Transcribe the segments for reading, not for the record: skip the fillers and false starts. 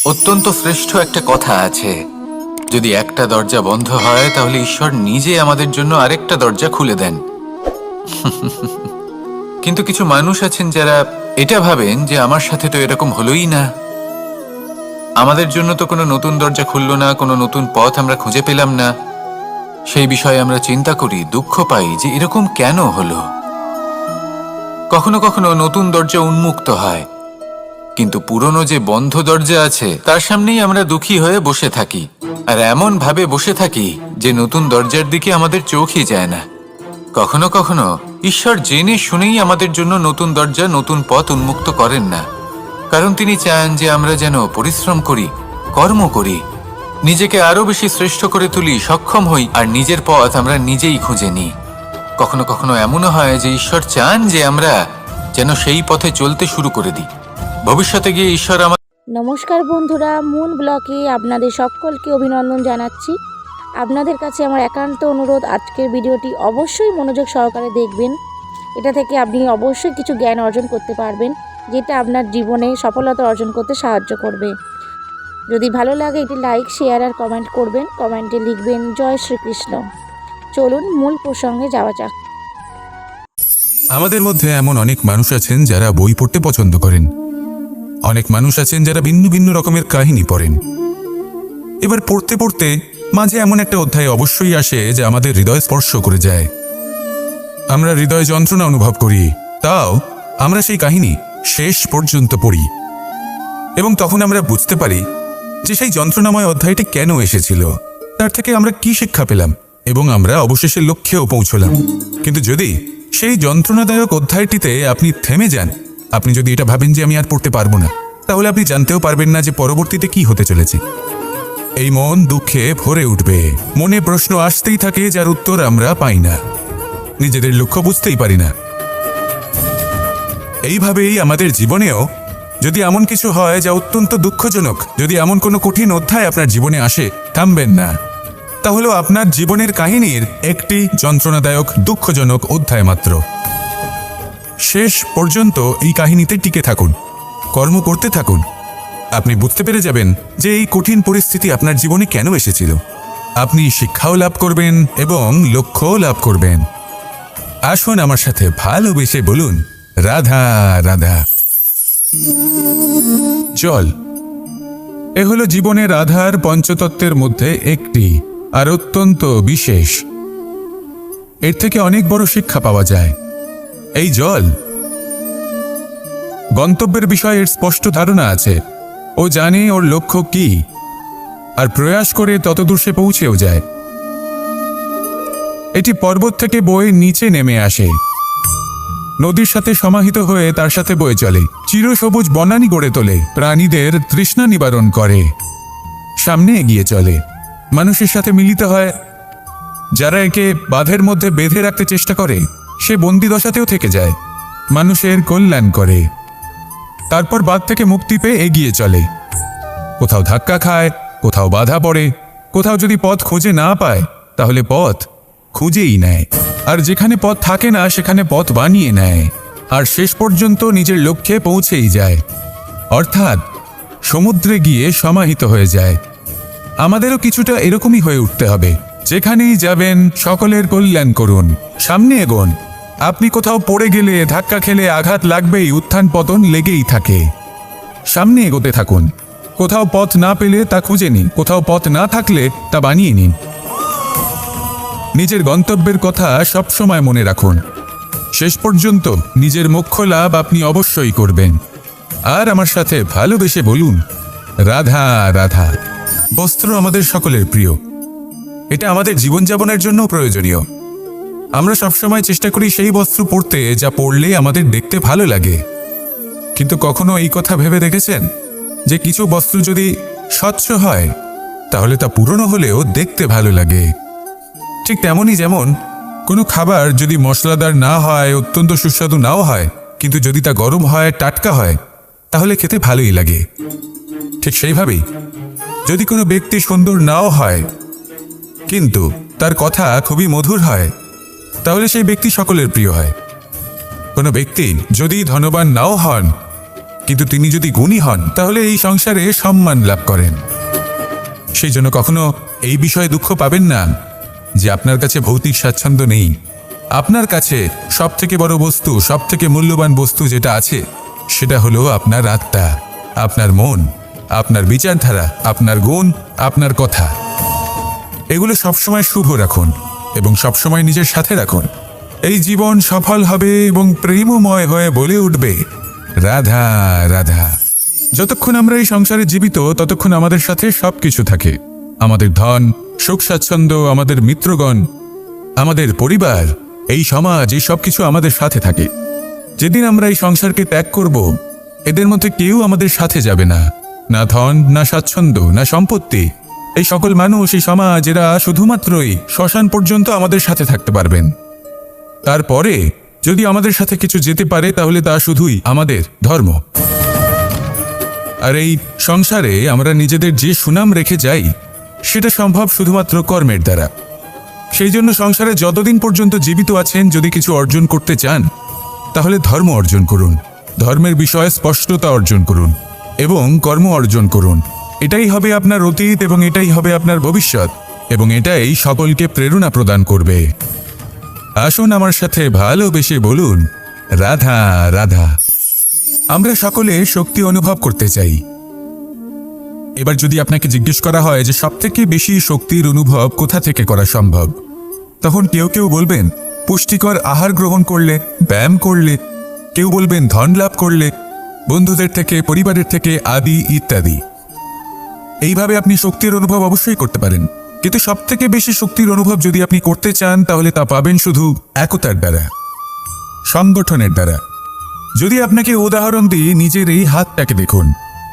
অত্যন্ত শ্রেষ্ঠ একটা কথা আছে, যদি একটা দরজা বন্ধ হয় তাহলে ঈশ্বর নিজে আমাদের জন্য আরেকটা দরজা খুলে দেন। কিন্তু কিছু মানুষ আছেন যারা এটা ভাবেন যে আমার সাথে তো এরকম হলোই না, আমাদের জন্য তো কোনো নতুন দরজা খুললো না, কোনো নতুন পথ আমরা খুঁজে পেলাম না। সেই বিষয়ে আমরা চিন্তা করি, দুঃখ পাই যে এরকম কেন হলো। কখনো কখনো নতুন দরজা উন্মুক্ত হয়, কিন্তু পুরনো যে বন্ধ দরজা আছে তার সামনেই আমরা দুঃখী হয়ে বসে থাকি, আর এমন ভাবে বসে থাকি যে নতুন দরজার দিকে আমাদের চোখই যায় না। কখনো কখনো ঈশ্বর জেনে শুনেই আমাদের জন্য নতুন দরজা, নতুন পথ উন্মুক্ত করেন না, কারণ তিনি চান যে আমরা যেন পরিশ্রম করি, কর্ম করি, নিজেকে আরো বেশি শ্রেষ্ঠ করে তুলি, সক্ষম হই, আর নিজের পথ আমরা নিজেই খুঁজে নিই। কখনো কখনো এমনও হয় যে ঈশ্বর চান যে আমরা যেন সেই পথে চলতে শুরু করে দিই। ভবিষ্যতে গিয়ে ঈশ্বর নমস্কার বন্ধুরা, মুন ব্লকে আপনাদের সকলকে অভিনন্দন জানাচ্ছি। আপনাদের কাছে আমার একান্ত অনুরোধ, আজকের ভিডিওটি অবশ্যই মনোযোগ সহকারে দেখবেন। এটা থেকে আপনি অবশ্যই কিছু জ্ঞান অর্জন করতে পারবেন, যেটা আপনার জীবনে সফলতা অর্জন করতে সাহায্য করবে। যদি ভালো লাগে এটি লাইক, শেয়ার আর কমেন্ট করবেন। কমেন্টে লিখবেন জয় শ্রীকৃষ্ণ। চলুন মূল প্রসঙ্গে যাওয়া যাক। আমাদের মধ্যে এমন অনেক মানুষ আছেন যারা বই পড়তে পছন্দ করেন। অনেক মানুষ আছেন যারা ভিন্ন ভিন্ন রকমের কাহিনী পড়েন। এবার পড়তে পড়তে মাঝে এমন একটা অধ্যায় অবশ্যই আসে যা আমাদের হৃদয় স্পর্শ করে যায়। আমরা হৃদয় যন্ত্রণা অনুভব করি, তাও আমরা সেই কাহিনী শেষ পর্যন্ত পড়ি, এবং তখন আমরা বুঝতে পারি যে সেই যন্ত্রণাময় অধ্যায়টি কেন এসেছিল, তার থেকে আমরা কি শিক্ষা পেলাম, এবং আমরা অবশেষে লক্ষ্যেও পৌঁছলাম। কিন্তু যদি সেই যন্ত্রণাদায়ক অধ্যায়টিতে আপনি থেমে যান, আপনি যদি এটা ভাবেন যে আমি আর পড়তে পারবো না, তাহলে আপনি জানতেও পারবেন না যে পরবর্তীতে কি হতে চলেছে। এই মন দুঃখে ভরে উঠবে, মনে প্রশ্ন আসতেই থাকে যার উত্তর আমরা পাই না, নিজেদের লক্ষ্য বুঝতেই পারি না। এইভাবেই আমাদের জীবনেও যদি এমন কিছু হয় যা অত্যন্ত দুঃখজনক, যদি এমন কোনো কঠিন অধ্যায় আপনার জীবনে আসে, থামবেন না। তাহলে আপনার জীবনের কাহিনীর একটি যন্ত্রণাদায়ক দুঃখজনক অধ্যায় মাত্র। শেষ পর্যন্ত এই কাহিনীতে টিকে থাকুন, কর্ম করতে থাকুন। আপনি বুঝতে পেরে যাবেন যে এই কঠিন পরিস্থিতি আপনার জীবনে কেন এসেছিল। আপনি শিক্ষাও লাভ করবেন এবং লক্ষ্যও লাভ করবেন। আসুন আমার সাথে ভালোবেসে বলুন রাধা রাধা। জল এ হলো জীবনের আধার পঞ্চতত্ত্বের মধ্যে একটি, আর অত্যন্ত বিশেষ। এর থেকে অনেক বড় শিক্ষা পাওয়া যায়। এই জল গন্তব্যের বিষয়ে এর স্পষ্ট ধারণা আছে, ও জানে ওর লক্ষ্য কি, আর প্রয়াস করে ততদূর সে পৌঁছেও যায়। এটি পর্বত থেকে বয়ে নিচে নেমে আসে, নদীর সাথে সমাহিত হয়ে তার সাথে বয়ে চলে, চিরসবুজ বনানী গড়ে তোলে, প্রাণীদের তৃষ্ণা নিবারণ করে, সামনে এগিয়ে চলে, মানুষের সাথে মিলিত হয়। যারা একে বাঁধের মধ্যে বেঁধে রাখতে চেষ্টা করে, সে বন্দিদশাতেও থেকে যায়, মানুষের কল্যাণ করে। তারপর বাঁধ থেকে মুক্তি পেয়ে এগিয়ে চলে, কোথাও ধাক্কা খায়, কোথাও বাধা পড়ে, কোথাও যদি পথ খুঁজে না পায় তাহলে পথ খুঁজেই নেয়, আর যেখানে পথ থাকে না সেখানে পথ বানিয়ে নেয়, আর শেষ পর্যন্ত নিজের লক্ষ্যে পৌঁছেই যায়, অর্থাৎ সমুদ্রে গিয়ে সমাহিত হয়ে যায়। আমাদেরও কিছুটা এরকমই হয়ে উঠতে হবে। যেখানেই যাবেন সকলের কল্যাণ করুন, সামনে এগোন। আপনি কোথাও পড়ে গেলে, ধাক্কা খেলে আঘাত লাগবেই, উত্থান পতন লেগেই থাকে। সামনে এগোতে থাকুন, কোথাও পথ না পেলে তা খুঁজে নিন, কোথাও পথ না থাকলে তা বানিয়ে নিন। নিজের গন্তব্যের কথা সবসময় মনে রাখুন। শেষ পর্যন্ত নিজের মোক্ষ লাভ আপনি অবশ্যই করবেন। আর আমার সাথে ভালোবেসে বলুন রাধা রাধা। বস্ত্র আমাদের সকলের প্রিয়, এটা আমাদের জীবনযাপনের জন্য প্রয়োজনীয়। আমরা সবসময় চেষ্টা করি সেই বস্ত্র পরতে যা পরলে আমাদের দেখতে ভালো লাগে। কিন্তু কখনো এই কথা ভেবে দেখেছেন যে কিছু বস্ত্র যদি স্বচ্ছ হয় তাহলে তা পুরনো হলেও দেখতে ভালো লাগে? ঠিক তেমনই, যেমন কোনো খাবার যদি মশলাদার না হয়, অত্যন্ত সুস্বাদু নাও হয়, কিন্তু যদি তা গরম হয়, টাটকা হয়, তাহলে খেতে ভালোই লাগে। ঠিক সেইভাবেই যদি কোনো ব্যক্তি সুন্দর নাও হয় কিন্তু তার কথা খুবই মধুর হয়, তাহলে সেই ব্যক্তি সকলের প্রিয় হয়। কোনো ব্যক্তি যদি ধনবান নাও হন কিন্তু তিনি যদি গুণী হন তাহলে এই সংসারে সম্মান লাভ করেন। সেই জন্য কখনো এই বিষয়ে দুঃখ পাবেন না যে আপনার কাছে ভৌতিক স্বাচ্ছন্দ্য নেই। আপনার কাছে সব থেকে বড় বস্তু, সব থেকে মূল্যবান বস্তু যেটা আছে সেটা হলো আপনার আত্মা, আপনার মন, আপনার বিচারধারা, আপনার গুণ, আপনার কথা। এগুলো সবসময় শুভ রাখুন এবং সবসময় নিজের সাথে রাখুন। এই জীবন সফল হবে এবং প্রেমময় হয়ে বলে উঠবে রাধা রাধা। যতক্ষণ আমরা এই সংসারে জীবিত ততক্ষণ আমাদের সাথে সবকিছু থাকে। আমাদের ধন, সুখ স্বাচ্ছন্দ্য, আমাদের মিত্রগণ, আমাদের পরিবার, এই সমাজ, এই সবকিছু আমাদের সাথে থাকে। যেদিন আমরা এই সংসারকে ত্যাগ করব, এদের মধ্যে কেউ আমাদের সাথে যাবে না। না ধন, না স্বাচ্ছন্দ্য, না সম্পত্তি। এই সকল মানুষ, এই সমাজ, এরা শুধুমাত্রই শ্মশান পর্যন্ত আমাদের সাথে থাকতে পারবেন। তারপরে যদি আমাদের সাথে কিছু যেতে পারে তাহলে তা শুধুই আমাদের ধর্ম। আর এই সংসারে আমরা নিজেদের যে সুনাম রেখে যাই সেটা সম্ভব শুধুমাত্র কর্মের দ্বারা। সেই জন্য সংসারে যতদিন পর্যন্ত জীবিত আছেন, যদি কিছু অর্জন করতে চান তাহলে ধর্ম অর্জন করুন, ধর্মের বিষয়ে স্পষ্টতা অর্জন করুন এবং কর্ম অর্জন করুন। এটাই হবে আপনার অতীত এবং এটাই হবে আপনার ভবিষ্যৎ, এবং এটাই সকলকে প্রেরণা প্রদান করবে। আসুন আমার সাথে ভালোবেসে বলুন রাধা রাধা। আমরা সকলে শক্তি অনুভব করতে চাই। এবার যদি আপনাকে জিজ্ঞেস করা হয় যে সবথেকে বেশি শক্তির অনুভব কোথা থেকে করা সম্ভব, তখন কেউ কেউ বলবেন পুষ্টিকর আহার গ্রহণ করলে, ব্যায়াম করলে, কেউ বলবেন ধন লাভ করলে, বন্ধুদের থেকে, পরিবারের থেকে, আদি ইত্যাদি। এইভাবে আপনি শক্তির অনুভব অবশ্যই করতে পারেন, কিন্তু সবথেকে বেশি শক্তির অনুভব যদি আপনি করতে চান তাহলে তা পাবেন শুধু একতার দ্বারা, সংগঠনের দ্বারা। যদি আপনাকে উদাহরণ দিই, নিজের এই হাতটাকে দেখুন,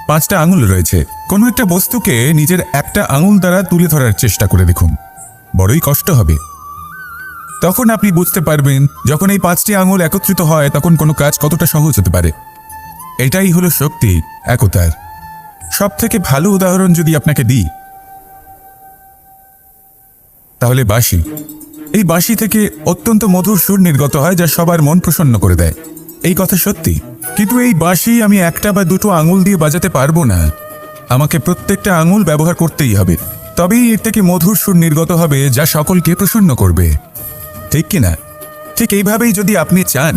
5টা আঙুল রয়েছে। কোনো একটা বস্তুকে নিজের একটা আঙুল দ্বারা তুলে ধরার চেষ্টা করে দেখুন, বড়ই কষ্ট হবে। তখন আপনি বুঝতে পারবেন যখন এই 5টি আঙুল একত্রিত হয় তখন কোনো কাজ কতটা সহজ হতে পারে। এটাই হলো শক্তি, একতার। সব থেকে ভালো উদাহরণ যদি আপনাকে দিই তাহলে বাঁশি। এই বাঁশি থেকে অত্যন্ত মধুর সুর নির্গত হয় যা সবার মন প্রসন্ন করে দেয়। এই কথা সত্যি, কিন্তু এই বাঁশি আমি 1টা বা 2টো আঙুল দিয়ে বাজাতে পারবো না। আমাকে প্রত্যেকটা আঙুল ব্যবহার করতেই হবে, তবেই এর থেকে মধুর সুর নির্গত হবে যা সকলকে প্রসন্ন করবে, ঠিক কিনা? ঠিক এইভাবেই যদি আপনি চান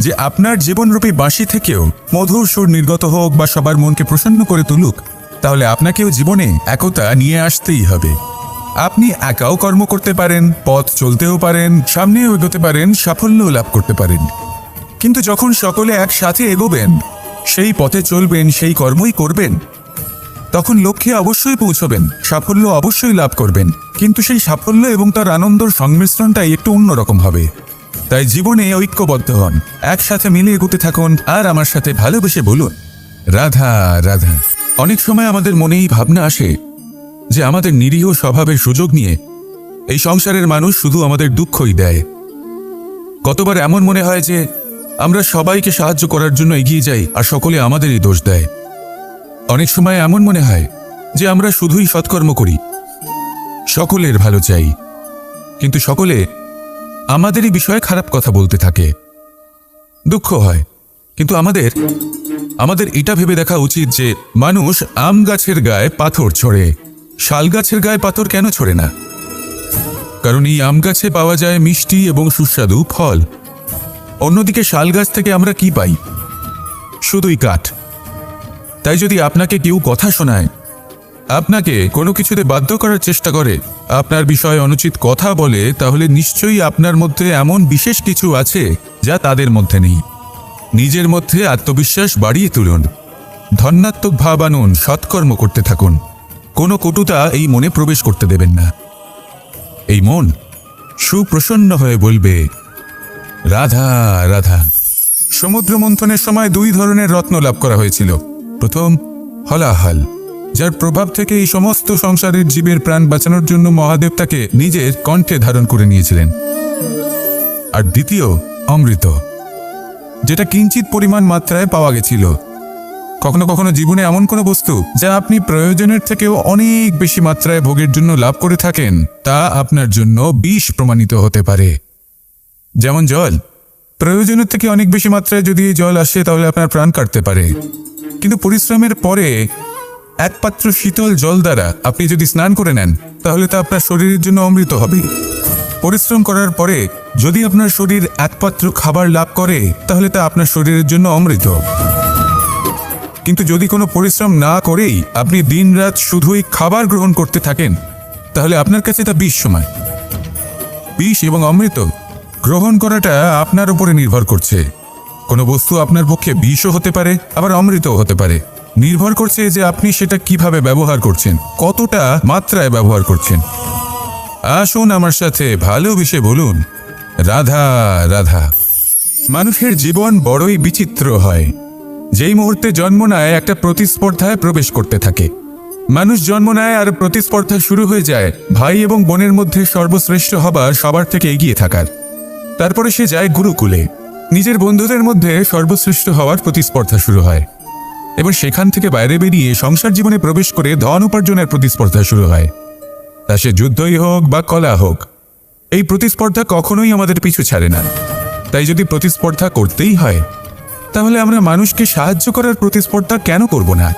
যে আপনার জীবনরূপী বাঁশি থেকেও মধুর সুর নির্গত হোক বা সবার মনকে প্রসন্ন করে তুলুক, তাহলে আপনাকেও জীবনে একতা নিয়ে আসতেই হবে। আপনি একাও কর্ম করতে পারেন, পথ চলতেও পারেন, সামনেও এগোতে পারেন, সাফল্যও লাভ করতে পারেন। কিন্তু যখন সকলে একসাথে এগোবেন, সেই পথে চলবেন, সেই কর্মই করবেন, তখন লক্ষ্যে অবশ্যই পৌঁছবেন, সাফল্য অবশ্যই লাভ করবেন। কিন্তু সেই সাফল্য এবং তার আনন্দর সংমিশ্রণটাই একটু অন্যরকম হবে। তাই জীবনে ঐক্যবদ্ধ হন, একসাথে মিলে এগোতে থাকুন, আর আমার সাথে ভালোবেসে বলুন রাধা রাধা। অনেক সময় আমাদের মনেই ভাবনা আসে যে আমাদের নিরীহ স্বভাবের সুযোগ নিয়ে এই সংসারের মানুষ শুধু আমাদের দুঃখই দেয়। কতবার এমন মনে হয় যে আমরা সবাইকে সাহায্য করার জন্য এগিয়ে যাই আর সকলে আমাদেরই দোষ দেয়। অনেক সময় এমন মনে হয় যে আমরা শুধুই সৎকর্ম করি, সকলের ভালো চাই, কিন্তু সকলে আমাদেরই বিষয়ে খারাপ কথা বলতে থাকে। দুঃখ হয়, কিন্তু আমাদের এটা ভেবে দেখা উচিত যে মানুষ আম গাছের গায়ে পাথর ছোড়ে, শাল গাছের গায়ে পাথর কেন ছোড়ে না? কারণ এই আম গাছে পাওয়া যায় মিষ্টি এবং সুস্বাদু ফল। অন্যদিকে শাল গাছ থেকে আমরা কি পাই? শুধুই কাঠ। তাই যদি আপনাকে কেউ কথা শোনায়, আপনাকে কোনো কিছুতে বাধ্য করার চেষ্টা করে, আপনার বিষয়ে অনুচিত কথা বলে, তাহলে নিশ্চয়ই আপনার মধ্যে এমন বিশেষ কিছু আছে যা তাদের মধ্যে নেই। নিজের মধ্যে আত্মবিশ্বাস বাড়িয়ে তুলুন, ধন্যাত্মক ভাব আনুন, সৎকর্ম করতে থাকুন। কোনো কটুতা এই মনে প্রবেশ করতে দেবেন না। এই মন সুপ্রসন্ন হয়ে বলবে রাধা রাধা। সমুদ্র মন্থনের সময় 2 ধরনের রত্ন লাভ করা হয়েছিল। প্রথম হলাহল, যার প্রভাব থেকে এই সমস্ত সংসারের জীবের প্রাণ বাঁচানোর জন্য মহাদেব তাকে নিজের কণ্ঠে ধারণ করে নিয়েছিলেন। আর দ্বিতীয় অমৃত, যেটা কিঞ্চিত পরিমাণ মাত্রায় পাওয়া গেছিল। কখনো কখনো জীবনে এমন কোনো বস্তু যা আপনি প্রয়োজনের থেকেও অনেক বেশি মাত্রায় ভোগের জন্য লাভ করে থাকেন, তা আপনার জন্য বিষ প্রমাণিত হতে পারে। যেমন জল, প্রয়োজনের থেকে অনেক বেশি মাত্রায় যদি এই জল আসে তাহলে আপনার প্রাণ কাটতে পারে, কিন্তু পরিশ্রমের পরে এক পাত্র শীতল জল দ্বারা আপনি যদি স্নান করে নেন তাহলে তা আপনার শরীরের জন্য অমৃত হবে। পরিশ্রম করার পরে যদি আপনার শরীর এক পাত্র খাবার লাভ করে তাহলে তা আপনার শরীরের জন্য অমৃত। কিন্তু যদি কোনো পরিশ্রম না করেই আপনি দিনরাত শুধুই খাবার গ্রহণ করতে থাকেন তাহলে আপনার কাছে তা বিষ সমান। বিষ এবং অমৃত গ্রহণ করাটা আপনার উপরে নির্ভর করছে। কোনো বস্তু আপনার পক্ষে বিষও হতে পারে, আবার অমৃতও হতে পারে। নির্ভর করছে যে আপনি সেটা কিভাবে ব্যবহার করছেন, কতটা মাত্রায় ব্যবহার করছেন। আসুন আমার সাথে ভালোবেসে বলুন, রাধা রাধা। মানুষের জীবন বড়ই বিচিত্র হয়। যেই মুহূর্তে জন্ম নেয় একটা প্রতিস্পর্ধায় প্রবেশ করতে থাকে। মানুষ জন্ম নেয় আর প্রতিস্পর্ধা শুরু হয়ে যায় ভাই এবং বোনের মধ্যে সর্বশ্রেষ্ঠ হবার, সবার থেকে এগিয়ে থাকার। তারপরে সে যায় গুরুকুলে, নিজের বন্ধুদের মধ্যে সর্বশ্রেষ্ঠ হওয়ার প্রতিস্পর্ধা শুরু হয়। এবার সেখান থেকে বাইরে বেরিয়ে সংসার জীবনে প্রবেশ করে ধন উপার্জনের প্রতিস্পর্ধা শুরু হয়। তা সে যুদ্ধই হোক বা কলা হোক, এই প্রতিস্পর্ধা কখনোই আমাদের পিছু ছাড়ে না। তাই যদি প্রতিস্পর্ধা করতেই হয় তাহলে আমরা মানুষকে সাহায্য করার প্রতিস্পর্ধা কেন করব না?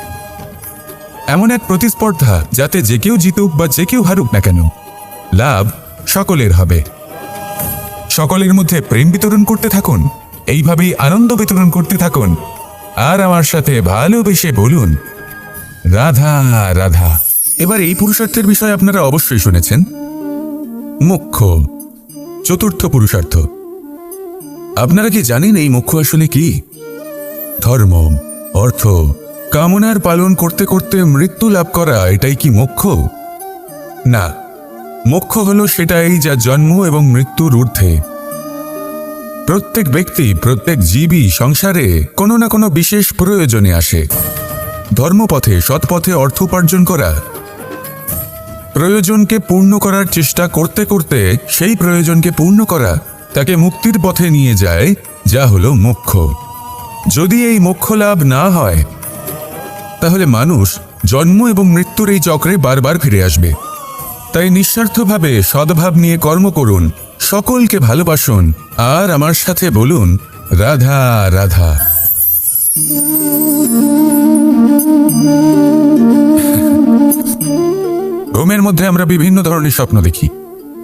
এমন এক প্রতিস্পর্ধা যাতে যে কেউ জিতুক বা যে কেউ হারুক না কেন, লাভ সকলের হবে। সকলের মধ্যে প্রেম বিতরণ করতে থাকুন, এইভাবেই আনন্দ বিতরণ করতে থাকুন, আর আমার সাথে ভালোবেসে বলুন, রাধা রাধা। এবার এই পুরুষার্থের বিষয়ে আপনারা অবশ্যই শুনেছেন, মোক্ষ, চতুর্থ পুরুষার্থ। আপনারা কি জানেন এই মোক্ষ আসলে কি? ধর্ম, অর্থ, কামনার পালন করতে করতে মৃত্যু লাভ করা, এটাই কি মোক্ষ? না, মোক্ষ হলো সেটাই যা জন্ম এবং মৃত্যুর ঊর্ধ্বে। প্রত্যেক ব্যক্তি, প্রত্যেক জীবই সংসারে কোনো না কোনো বিশেষ প্রয়োজনে আসে। ধর্মপথে, সৎপথে অর্থ উপার্জন করা, প্রয়োজনকে পূর্ণ করার চেষ্টা করতে করতে সেই প্রয়োজনকে পূর্ণ করা তাকে মুক্তির পথে নিয়ে যায়, যা হলো মোক্ষ। যদি এই মোক্ষ লাভ না হয় তাহলে মানুষ জন্ম এবং মৃত্যুর এই চক্রে বারবার ফিরে আসবে। তাই নিঃস্বার্থভাবে সদ্ভাব নিয়ে কর্ম করুন, সকলকে ভালোবাসুন, আর আমার সাথে বলুন, রাধা রাধা। ঘুমের মধ্যে আমরা বিভিন্ন ধরনের স্বপ্ন দেখি,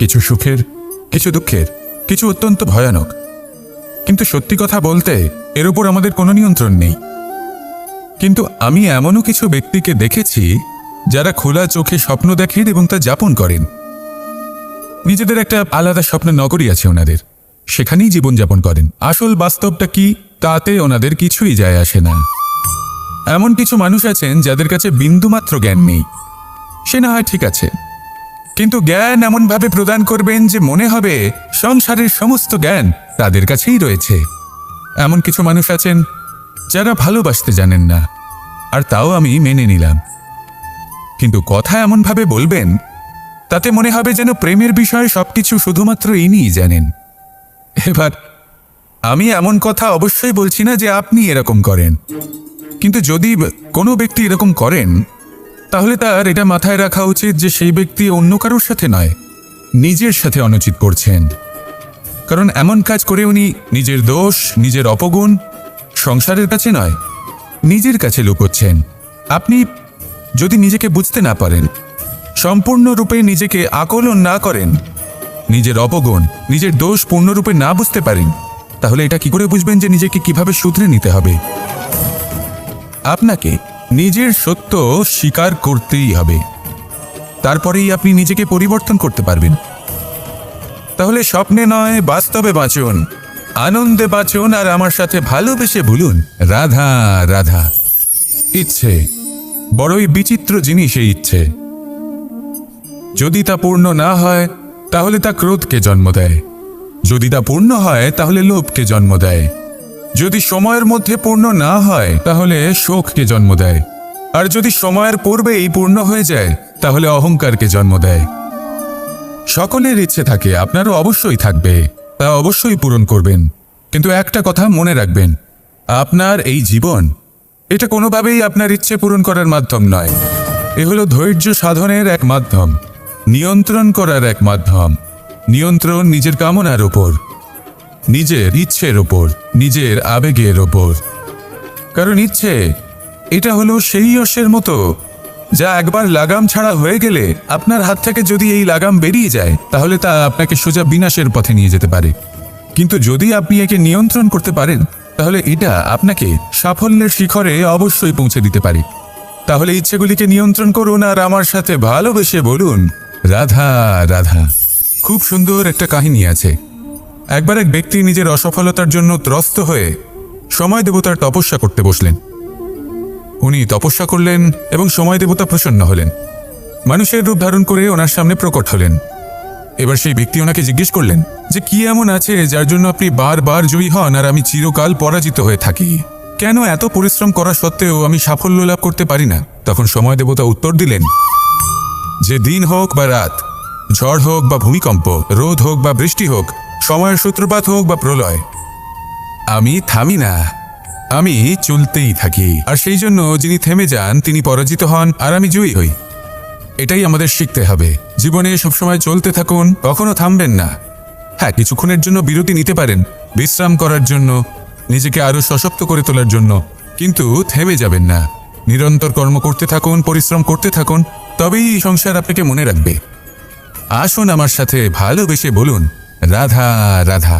কিছু সুখের, কিছু দুঃখের, কিছু অত্যন্ত ভয়ানক। কিন্তু সত্যি কথা বলতে এর উপর আমাদের কোনো নিয়ন্ত্রণ নেই। কিন্তু আমি এমনও কিছু ব্যক্তিকে দেখেছি যারা খোলা চোখে স্বপ্ন দেখেন এবং তা যাপন করেন। নিজেদের একটা আলাদা স্বপ্নের নগরী আছে ওনাদের, সেখানেই জীবনযাপন করেন। আসল বাস্তবটা কি তাতে ওনাদের কিছুই যায় আসে না। এমন কিছু মানুষ আছেন যাদের কাছে বিন্দুমাত্র জ্ঞান নেই, সে না হয় ঠিক আছে, কিন্তু জ্ঞান এমনভাবে প্রদান করবেন যে মনে হবে সংসারের সমস্ত জ্ঞান তাদের কাছেই রয়েছে। এমন কিছু মানুষ আছেন যারা ভালোবাসতে জানেন না, আর তাও আমি মেনে নিলাম। কিন্তু কথা এমনভাবে বলবেন তাতে মনে হবে যেন প্রেমের বিষয়ে সবকিছু শুধুমাত্র ইনিই জানেন। এবার আমি এমন কথা অবশ্যই বলছি না যে আপনি এরকম করেন, কিন্তু যদি কোনো ব্যক্তি এরকম করেন তাহলে তার এটা মাথায় রাখা উচিত যে সেই ব্যক্তি অন্য কারোর সাথে নয়, নিজের সাথে অনুচিত করছেন। কারণ এমন কাজ করে উনি নিজের দোষ, নিজের অপগুণ সংসারের কাছে নয়, নিজের কাছে লুকোচ্ছেন। আপনি যদি নিজেকে বুঝতে না পারেন, সম্পূর্ণরূপে নিজেকে আকলন না করেন, নিজের অপগুণ, নিজের দোষ পূর্ণরূপে না বুঝতে পারেন, তাহলে এটা কি করে বুঝবেন যে নিজেকে কিভাবে শুধরে নিতে হবে? আপনাকে নিজের সত্য স্বীকার করতেই হবে, তারপরেই আপনি নিজেকে পরিবর্তন করতে পারবেন। তাহলে স্বপ্নে নয়, বাস্তবে বাঁচুন, আনন্দে বাঁচুন, আর আমার সাথে ভালোবেসে বলুন, রাধা রাধা। ইচ্ছে বড়ই বিচিত্র জিনিস। এই ইচ্ছে যদি তা পূর্ণ না হয় তাহলে তা ক্রোধকে জন্ম দেয়, যদি তা পূর্ণ হয় তাহলে লোভকে জন্ম দেয়, যদি সময়ের মধ্যে পূর্ণ না হয় তাহলে শোককে জন্ম দেয়, আর যদি সময়ের পূর্বেই পূর্ণ হয়ে যায় তাহলে অহংকারকে জন্ম দেয়। সকলের ইচ্ছে থাকে, আপনারও অবশ্যই থাকবে, তা অবশ্যই পূরণ করবেন। কিন্তু একটা কথা মনে রাখবেন, আপনার এই জীবন এটা কোনোভাবেই আপনার ইচ্ছে পূরণ করার মাধ্যম নয়। এ হলো ধৈর্য সাধনের এক মাধ্যম, নিয়ন্ত্রণ করার এক মাধ্যম, নিয়ন্ত্রণ নিজের কামনার উপর। নিজের ইচ্ছের ওপর, নিজের আবেগের ওপর। কারণ ইচ্ছে এটা হলো সেই অশ্বের মতো যা একবার লাগাম ছাড়া হয়ে গেলে আপনার হাত থেকে যদি এই লাগাম বেরিয়ে যায় তাহলে তা আপনাকে সোজা বিনাশের পথে নিয়ে যেতে পারে। কিন্তু যদি আপনি একে নিয়ন্ত্রণ করতে পারেন তাহলে এটা আপনাকে সাফল্যের শিখরে অবশ্যই পৌঁছে দিতে পারে। তাহলে ইচ্ছেগুলিকে নিয়ন্ত্রণ করুন আর আমার সাথে ভালোবেসে বলুন, রাধা রাধা। খুব সুন্দর একটা কাহিনী আছে। একবার এক ব্যক্তি নিজের অসফলতার জন্য ত্রস্ত হয়ে সময় দেবতার তপস্যা করতে বসলেন। উনি তপস্যা করলেন এবং সময় দেবতা প্রসন্ন হলেন, মানুষের রূপ ধারণ করে ওনার সামনে প্রকট হলেন। এবার সেই ব্যক্তি ওনাকে জিজ্ঞেস করলেন যে কি এমন আছে যার জন্য আপনি বারবার জয়ী হন আর আমি চিরকাল পরাজিত হয়ে থাকি? কেন এত পরিশ্রম করা সত্ত্বেও আমি সাফল্য লাভ করতে পারি না? তখন সময় দেবতা উত্তর দিলেন যে দিন হোক বা রাত, ঝড় হোক বা ভূমিকম্প, রোদ হোক বা বৃষ্টি হোক, সময়ের সূত্রপাত হোক বা প্রলয়, আমি থামি না, আমি চলতেই থাকি। আর সেই জন্য যিনি থেমে যান তিনি পরাজিত হন আর আমি জয়ী হই। এটাই আমাদের শিখতে হবে। জীবনে সবসময় চলতে থাকুন, কখনো থামবেন না। হ্যাঁ, কিছুক্ষণের জন্য বিরতি নিতে পারেন, বিশ্রাম করার জন্য, নিজেকে আরো সশক্ত করে তোলার জন্য, কিন্তু থেমে যাবেন না। নিরন্তর কর্ম করতে থাকুন, পরিশ্রম করতে থাকুন, তবেই সংসার আপনাকে মনে রাখবে। আসুন আমার সাথে ভালোবেসে বলুন, রাধা রাধা।